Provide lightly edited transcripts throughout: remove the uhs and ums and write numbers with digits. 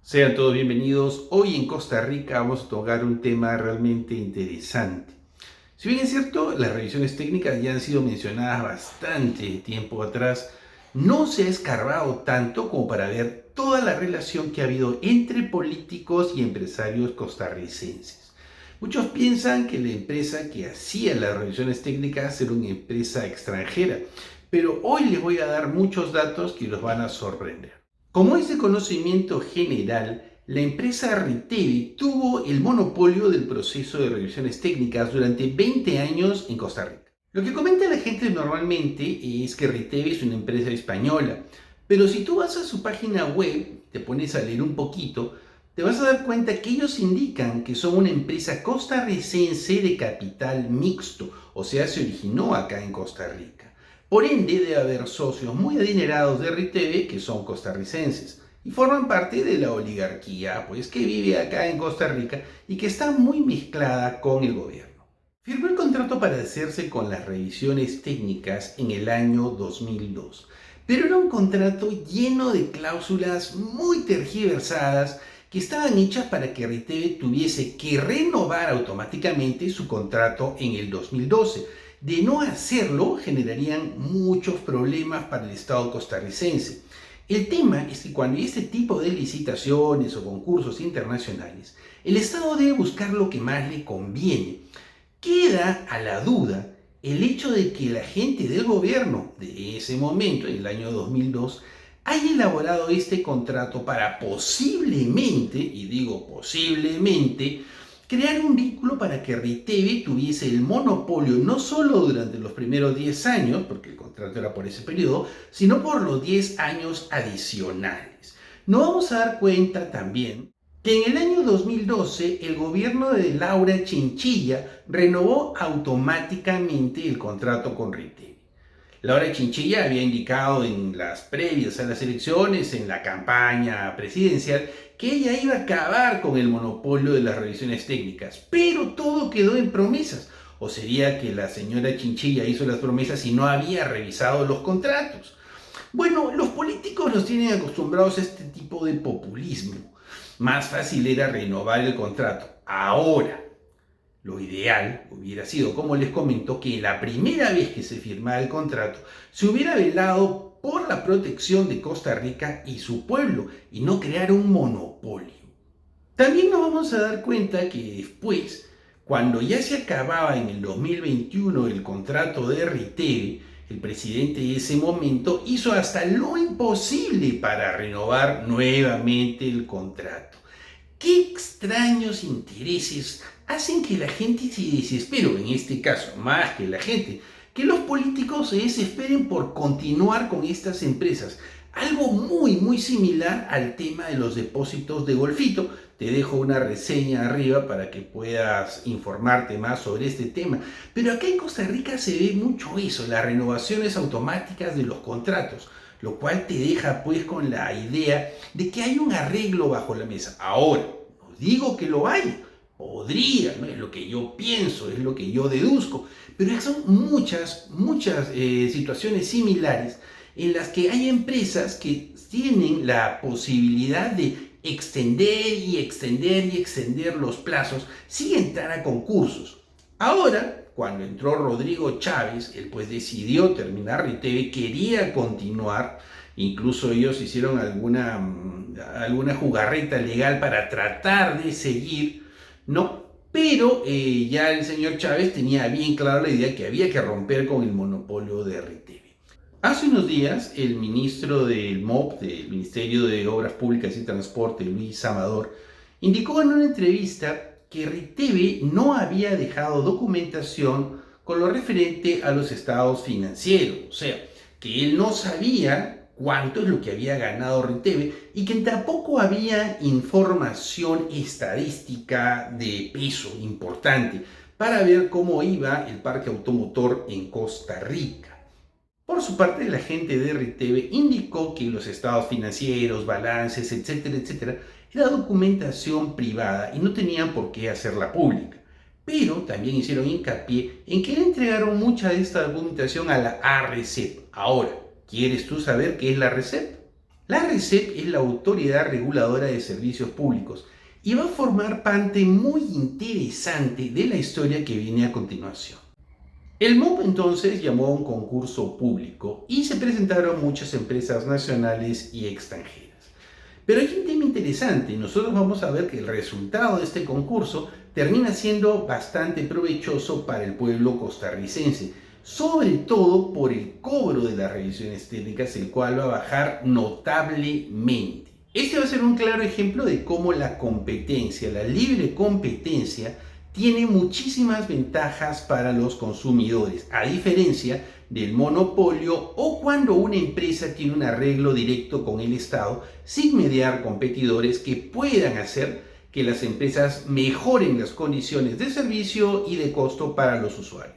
Sean todos bienvenidos. Hoy en Costa Rica vamos a tocar un tema realmente interesante. Si bien es cierto, las revisiones técnicas ya han sido mencionadas bastante tiempo atrás, no se ha escarbado tanto como para ver toda la relación que ha habido entre políticos y empresarios costarricenses. Muchos piensan que la empresa que hacía las revisiones técnicas era una empresa extranjera, pero hoy les voy a dar muchos datos que los van a sorprender. Como es de conocimiento general, la empresa Riteve tuvo el monopolio del proceso de revisiones técnicas durante 20 años en Costa Rica. Lo que comenta la gente normalmente es que Riteve es una empresa española, pero si tú vas a su página web, te pones a leer un poquito, te vas a dar cuenta que ellos indican que son una empresa costarricense de capital mixto, o sea, se originó acá en Costa Rica. Por ende, debe haber socios muy adinerados de Riteve que son costarricenses y forman parte de la oligarquía, pues, que vive acá en Costa Rica y que está muy mezclada con el gobierno. Firmó el contrato para hacerse con las revisiones técnicas en el año 2002, pero era un contrato lleno de cláusulas muy tergiversadas que estaban hechas para que Riteve tuviese que renovar automáticamente su contrato en el 2012. De no hacerlo, generarían muchos problemas para el Estado costarricense. El tema es que cuando hay este tipo de licitaciones o concursos internacionales, el Estado debe buscar lo que más le conviene. Queda a la duda el hecho de que la gente del gobierno de ese momento, en el año 2002, haya elaborado este contrato para posiblemente, y digo posiblemente, crear un vínculo para que Riteve tuviese el monopolio no solo durante los primeros 10 años, porque el contrato era por ese periodo, sino por los 10 años adicionales. Nos vamos a dar cuenta también que en el año 2012 el gobierno de Laura Chinchilla renovó automáticamente el contrato con Riteve. Laura Chinchilla había indicado en las previas a las elecciones, en la campaña presidencial, que ella iba a acabar con el monopolio de las revisiones técnicas, pero todo quedó en promesas. ¿O sería que la señora Chinchilla hizo las promesas y no había revisado los contratos? Bueno, los políticos nos tienen acostumbrados a este tipo de populismo. Más fácil era renovar el contrato. Ahora, lo ideal hubiera sido, como les comento, que la primera vez que se firmara el contrato se hubiera velado por la protección de Costa Rica y su pueblo y no crear un monopolio. También nos vamos a dar cuenta que después, cuando ya se acababa en el 2021 el contrato de Riteve, el presidente de ese momento hizo hasta lo imposible para renovar nuevamente el contrato. ¿Qué extraños intereses hacen que la gente se desespere, en este caso, más que la gente, que los políticos se desesperen por continuar con estas empresas? Algo muy similar al tema de los depósitos de Golfito. Te dejo una reseña arriba para que puedas informarte más sobre este tema. Pero acá en Costa Rica se ve mucho eso, las renovaciones automáticas de los contratos, lo cual te deja pues con la idea de que hay un arreglo bajo la mesa. Ahora, no digo que lo haya, podría, ¿no? Es lo que yo pienso, es lo que yo deduzco, pero son muchas situaciones similares en las que hay empresas que tienen la posibilidad de extender los plazos sin entrar a concursos. Ahora, cuando entró Rodrigo Chávez, él pues decidió terminar Riteve, quería continuar, incluso ellos hicieron alguna jugarreta legal para tratar de seguir, ¿no? Pero ya el señor Chávez tenía bien clara la idea que había que romper con el monopolio de Riteve. Hace unos días, el ministro del MOP, del Ministerio de Obras Públicas y Transporte, Luis Amador, indicó en una entrevista que Riteve no había dejado documentación con lo referente a los estados financieros, o sea, que él no sabía cuánto es lo que había ganado Riteve y que tampoco había información estadística de peso importante para ver cómo iba el parque automotor en Costa Rica. Por su parte, la gente de Riteve indicó que los estados financieros, balances, etcétera, era documentación privada y no tenían por qué hacerla pública. Pero también hicieron hincapié en que le entregaron mucha de esta documentación a la ARECEP. Ahora, ¿quieres tú saber qué es la ARECEP? La RECEP es la Autoridad Reguladora de Servicios Públicos y va a formar parte muy interesante de la historia que viene a continuación. El MOP entonces llamó a un concurso público y se presentaron muchas empresas nacionales y extranjeras. Pero hay un tema interesante. Nosotros vamos a ver que el resultado de este concurso termina siendo bastante provechoso para el pueblo costarricense, sobre todo por el cobro de las revisiones técnicas, el cual va a bajar notablemente. Este va a ser un claro ejemplo de cómo la competencia, la libre competencia, tiene muchísimas ventajas para los consumidores, a diferencia del monopolio o cuando una empresa tiene un arreglo directo con el Estado sin mediar competidores que puedan hacer que las empresas mejoren las condiciones de servicio y de costo para los usuarios.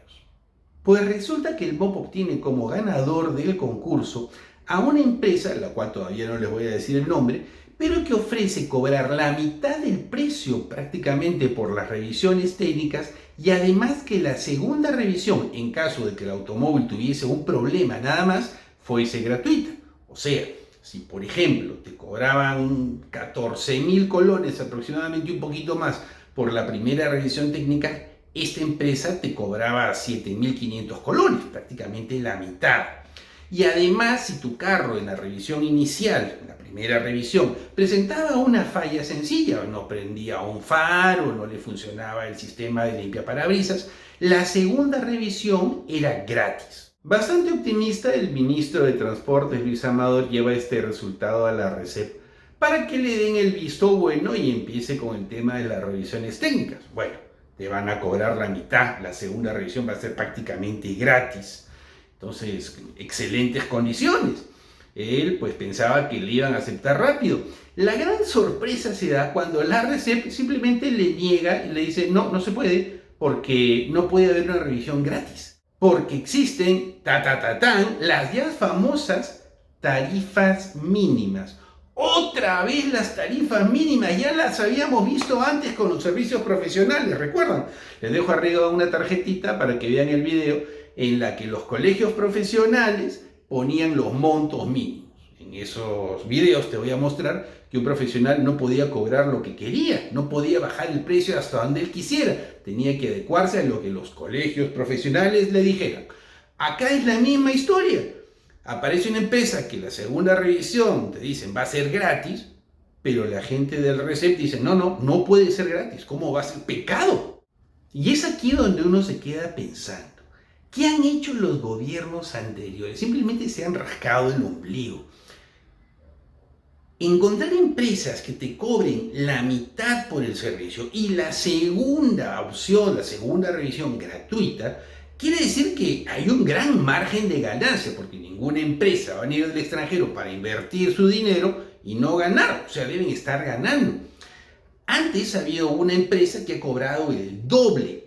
Pues resulta que el MOP obtiene como ganador del concurso a una empresa, la cual todavía no les voy a decir el nombre, pero que ofrece cobrar la mitad del precio prácticamente por las revisiones técnicas y además que la segunda revisión, en caso de que el automóvil tuviese un problema nada más, fuese gratuita. O sea, si por ejemplo te cobraban 14.000 colones aproximadamente, un poquito más, por la primera revisión técnica, esta empresa te cobraba 7.500 colones, prácticamente la mitad. Y además, si tu carro en la revisión inicial, en la primera revisión, presentaba una falla sencilla, no prendía un faro, no le funcionaba el sistema de limpiaparabrisas, la segunda revisión era gratis. Bastante optimista, el ministro de Transportes, Luis Amador, lleva este resultado a la RECEP para que le den el visto bueno y empiece con el tema de las revisiones técnicas. Bueno, te van a cobrar la mitad, la segunda revisión va a ser prácticamente gratis. Entonces, excelentes condiciones. Él pues pensaba que le iban a aceptar rápido. La gran sorpresa se da cuando la RECEP simplemente le niega y le dice no, no se puede porque no puede haber una revisión gratis. Porque existen, las ya famosas tarifas mínimas. Otra vez las tarifas mínimas, ya las habíamos visto antes con los servicios profesionales, ¿recuerdan? Les dejo arriba una tarjetita para que vean el video en la que los colegios profesionales ponían los montos mínimos. En esos videos te voy a mostrar que un profesional no podía cobrar lo que quería, no podía bajar el precio hasta donde él quisiera, tenía que adecuarse a lo que los colegios profesionales le dijeran. Acá es la misma historia. Aparece una empresa que la segunda revisión te dicen va a ser gratis, pero la gente del RECEP dice no puede ser gratis, ¿cómo va a ser? Pecado. Y es aquí donde uno se queda pensando. ¿Qué han hecho los gobiernos anteriores? Simplemente se han rascado el ombligo. Encontrar empresas que te cobren la mitad por el servicio y la segunda opción, la segunda revisión gratuita, quiere decir que hay un gran margen de ganancia, porque ninguna empresa va a venir del extranjero para invertir su dinero y no ganar, o sea, deben estar ganando. Antes había una empresa que ha cobrado el doble,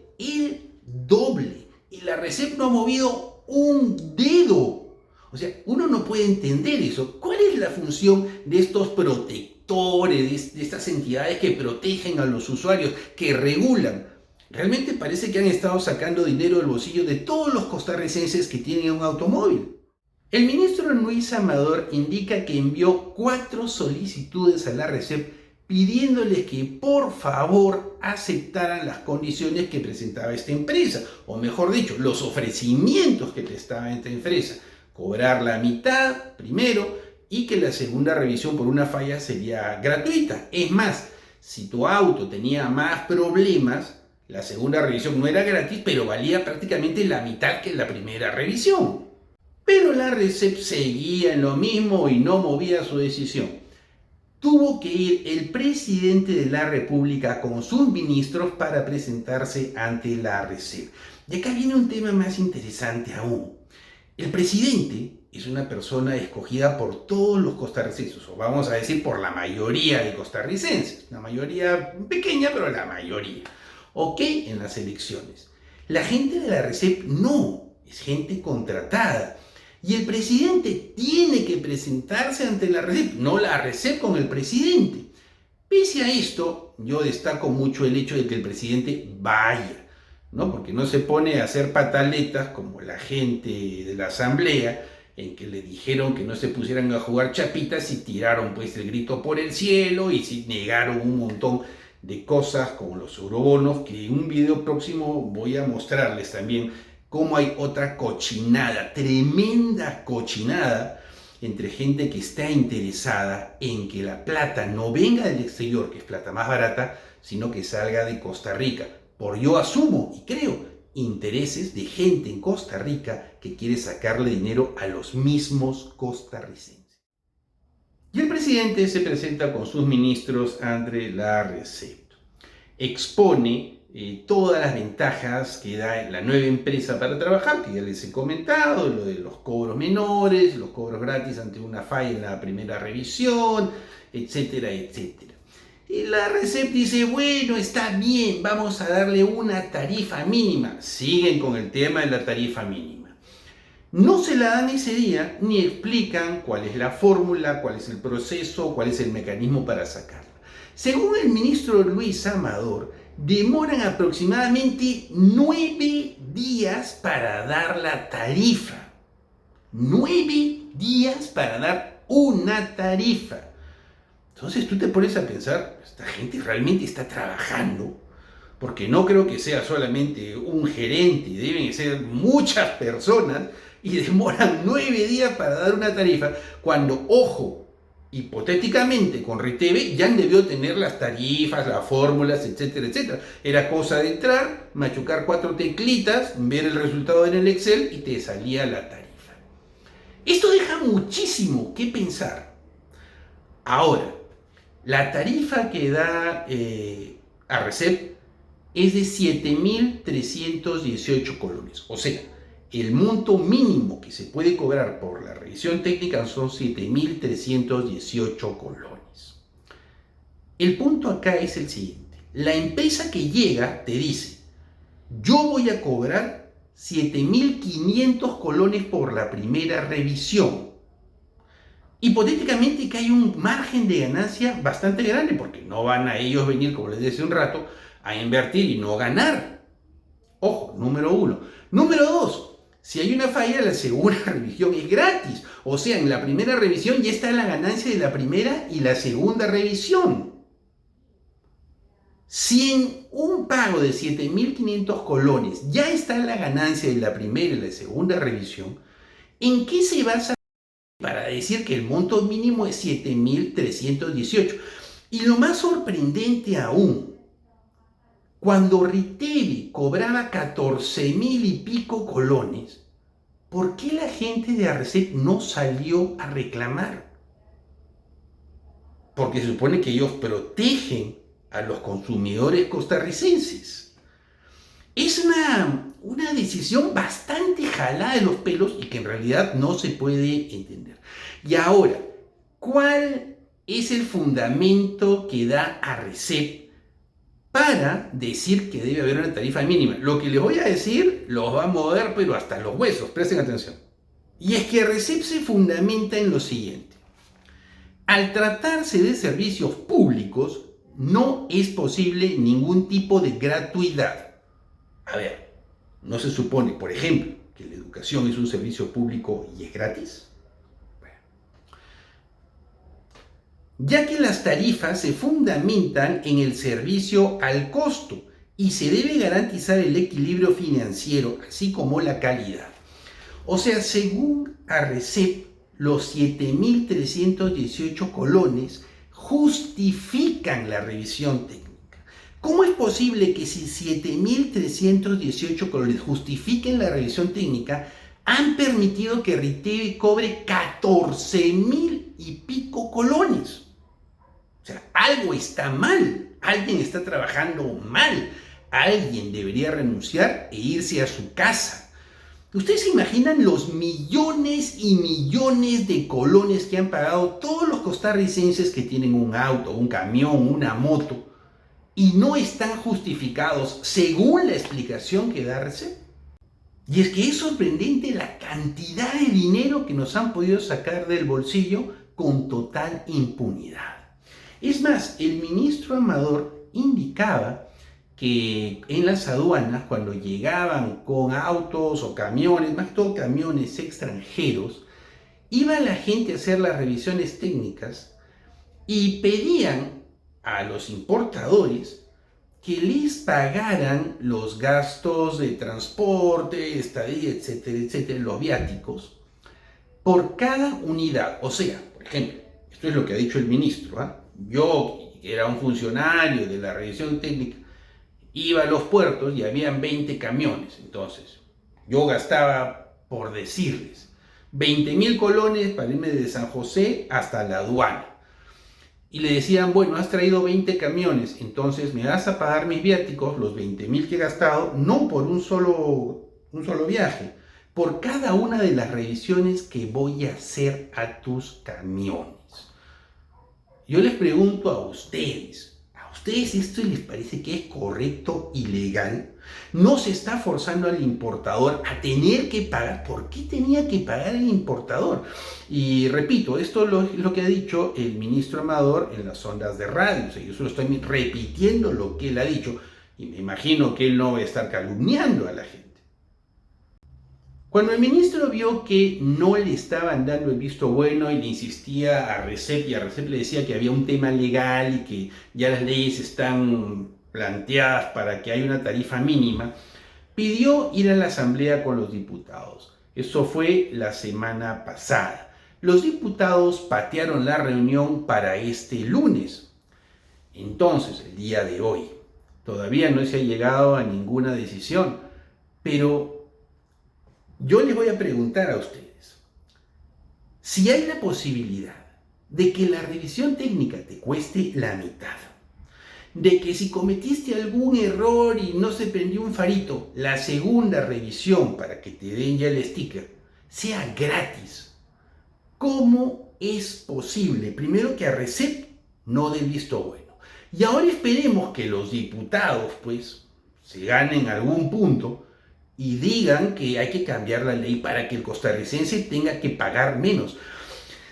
y la RECEP no ha movido un dedo. O sea, uno no puede entender eso. ¿Cuál es la función de estos protectores, de estas entidades que protegen a los usuarios, que regulan? Realmente parece que han estado sacando dinero del bolsillo de todos los costarricenses que tienen un automóvil. El ministro Luis Amador indica que envió 4 solicitudes a la RECEP pidiéndoles que por favor aceptaran las condiciones que presentaba esta empresa, o mejor dicho, los ofrecimientos que prestaba esta empresa. Cobrar la mitad primero y que la segunda revisión por una falla sería gratuita. Es más, si tu auto tenía más problemas, la segunda revisión no era gratis, pero valía prácticamente la mitad que la primera revisión. Pero la RECEP seguía en lo mismo y no movía su decisión. Tuvo que ir el presidente de la República con sus ministros para presentarse ante la RECEP. Y acá viene un tema más interesante aún. El presidente es una persona escogida por todos los costarricenses, o vamos a decir por la mayoría de costarricenses. Una mayoría pequeña, pero la mayoría. ¿Ok? En las elecciones. La gente de la RECEP no, es gente contratada. Y el presidente tiene que presentarse ante la RECEP, no la RECEP con el presidente. Pese a esto, yo destaco mucho el hecho de que el presidente vaya, ¿no? Porque no se pone a hacer pataletas como la gente de la asamblea en que le dijeron que no se pusieran a jugar chapitas y tiraron pues el grito por el cielo y se negaron un montón de cosas como los eurobonos, que en un video próximo voy a mostrarles también cómo hay otra cochinada, tremenda cochinada, entre gente que está interesada en que la plata no venga del exterior, que es plata más barata, sino que salga de Costa Rica. Por yo asumo y creo intereses de gente en Costa Rica que quiere sacarle dinero a los mismos costarricenses. Y el presidente se presenta con sus ministros ante la RECEP. Expone todas las ventajas que da la nueva empresa para trabajar, que ya les he comentado, lo de los cobros menores, los cobros gratis ante una falla en la primera revisión, etcétera, etcétera. Y la RECEP dice, bueno, está bien, vamos a darle una tarifa mínima. Siguen con el tema de la tarifa mínima. No se la dan ese día, ni explican cuál es la fórmula, cuál es el proceso, cuál es el mecanismo para sacarla. Según el ministro Luis Amador, demoran aproximadamente 9 días para dar la tarifa. 9 días para dar una tarifa. Entonces tú te pones a pensar, esta gente realmente está trabajando, porque no creo que sea solamente un gerente, deben ser muchas personas y demoran 9 días para dar una tarifa, cuando, ojo, hipotéticamente con RTV ya debió tener las tarifas, las fórmulas, etcétera, etcétera. Era cosa de entrar, machucar 4 teclitas, ver el resultado en el Excel y te salía la tarifa. Esto deja muchísimo que pensar. Ahora, la tarifa que da RECEP es de 7.318 colones. O sea, el monto mínimo que se puede cobrar por la revisión técnica son 7.318 colones. El punto acá es el siguiente. La empresa que llega te dice, yo voy a cobrar 7.500 colones por la primera revisión. Hipotéticamente que hay un margen de ganancia bastante grande, porque no van a ellos venir, como les decía hace un rato, a invertir y no ganar. Ojo, número 1. Número 2, si hay una falla, la segunda revisión es gratis. O sea, en la primera revisión ya está la ganancia de la primera y la segunda revisión. Si en un pago de 7.500 colones ya está la ganancia de la primera y la segunda revisión, ¿en qué se basa para decir que el monto mínimo es 7.318? Y lo más sorprendente aún, cuando RTV cobraba 14.000 y pico colones, ¿por qué la gente de RECEP no salió a reclamar? Porque se supone que ellos protegen a los consumidores costarricenses. Es una decisión bastante jalada de los pelos y que en realidad no se puede entender. Y ahora, ¿cuál es el fundamento que da RECEP para decir que debe haber una tarifa mínima? Lo que les voy a decir los va a mover, pero hasta los huesos, presten atención. Y es que RECEP se fundamenta en lo siguiente. Al tratarse de servicios públicos, no es posible ningún tipo de gratuidad. A ver, ¿no se supone, por ejemplo, que la educación es un servicio público y es gratis? Bueno, ya que las tarifas se fundamentan en el servicio al costo y se debe garantizar el equilibrio financiero, así como la calidad. O sea, según RECEP, los 7.318 colones justifican la revisión técnica. ¿Cómo es posible que si 7.318 colones justifiquen la revisión técnica, han permitido que RTV cobre 14.000 y pico colones? O sea, algo está mal, alguien está trabajando mal, alguien debería renunciar e irse a su casa. ¿Ustedes se imaginan los millones y millones de colones que han pagado todos los costarricenses que tienen un auto, un camión, una moto y no están justificados según la explicación que da RECEP? Y es que es sorprendente la cantidad de dinero que nos han podido sacar del bolsillo con total impunidad. Es más, el ministro Amador indicaba que en las aduanas, cuando llegaban con autos o camiones, más que todo camiones extranjeros, iba la gente a hacer las revisiones técnicas y pedían a los importadores que les pagaran los gastos de transporte, estadía, etcétera, etcétera, los viáticos, por cada unidad. O sea, por ejemplo, esto es lo que ha dicho el ministro, yo, que era un funcionario de la revisión técnica, iba a los puertos y habían 20 camiones. Entonces, yo gastaba, por decirles, 20.000 colones para irme de San José hasta la aduana. Y le decían, bueno, has traído 20 camiones, entonces me vas a pagar mis viáticos, los 20.000 que he gastado, no por un solo viaje, por cada una de las revisiones que voy a hacer a tus camiones. Yo les pregunto ¿a ustedes esto les parece que es correcto y legal? ¿No se está forzando al importador a tener que pagar? ¿Por qué tenía que pagar el importador? Y repito, esto es lo que ha dicho el ministro Amador en las ondas de radio. O sea, yo solo estoy repitiendo lo que él ha dicho y me imagino que él no va a estar calumniando a la gente. Cuando el ministro vio que no le estaban dando el visto bueno y le insistía a RECEP, y a RECEP le decía que había un tema legal y que ya las leyes están planteadas para que haya una tarifa mínima, pidió ir a la asamblea con los diputados. Eso fue la semana pasada. Los diputados patearon la reunión para este lunes. Entonces, el día de hoy, todavía no se ha llegado a ninguna decisión, pero yo les voy a preguntar a ustedes, si hay la posibilidad de que la revisión técnica te cueste la mitad, de que si cometiste algún error y no se prendió un farito, la segunda revisión para que te den ya el sticker sea gratis, ¿cómo es posible? Primero que a RECEP no dé visto bueno. Y ahora esperemos que los diputados, pues, se ganen algún punto y digan que hay que cambiar la ley para que el costarricense tenga que pagar menos.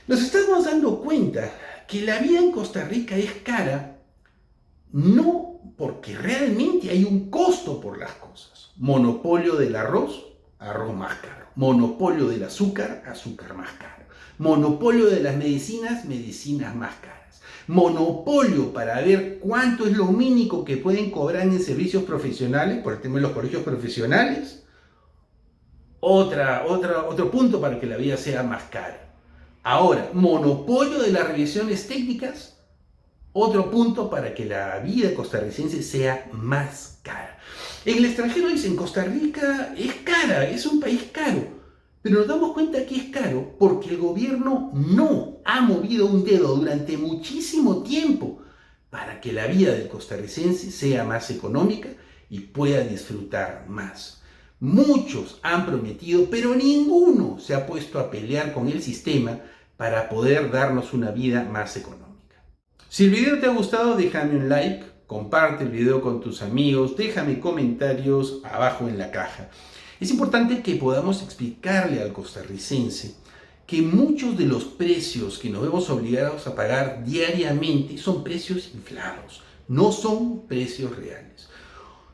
Nos estamos dando cuenta que la vida en Costa Rica es cara, no porque realmente hay un costo por las cosas. Monopolio del arroz, arroz más caro. Monopolio del azúcar, azúcar más caro. Monopolio de las medicinas, medicinas más caras. Monopolio para ver cuánto es lo mínimo que pueden cobrar en servicios profesionales, por el tema de los colegios profesionales. Otro punto para que la vida sea más cara. Ahora, monopolio de las revisiones técnicas, otro punto para que la vida costarricense sea más cara. En el extranjero dicen, Costa Rica es cara, es un país caro, pero nos damos cuenta que es caro porque el gobierno no ha movido un dedo durante muchísimo tiempo para que la vida del costarricense sea más económica y pueda disfrutar más. Muchos han prometido, pero ninguno se ha puesto a pelear con el sistema para poder darnos una vida más económica. Si el video te ha gustado, déjame un like, comparte el video con tus amigos, déjame comentarios abajo en la caja. Es importante que podamos explicarle al costarricense que muchos de los precios que nos vemos obligados a pagar diariamente son precios inflados, no son precios reales.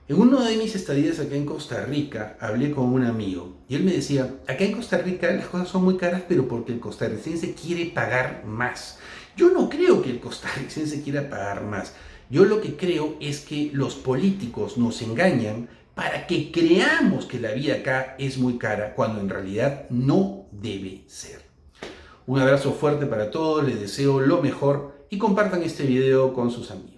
En uno de mis estadías acá en Costa Rica, hablé con un amigo y él me decía, acá en Costa Rica las cosas son muy caras, pero porque el costarricense quiere pagar más. Yo no creo que el costarricense quiera pagar más. Yo lo que creo es que los políticos nos engañan para que creamos que la vida acá es muy cara, cuando en realidad no debe ser. Un abrazo fuerte para todos, les deseo lo mejor y compartan este video con sus amigos.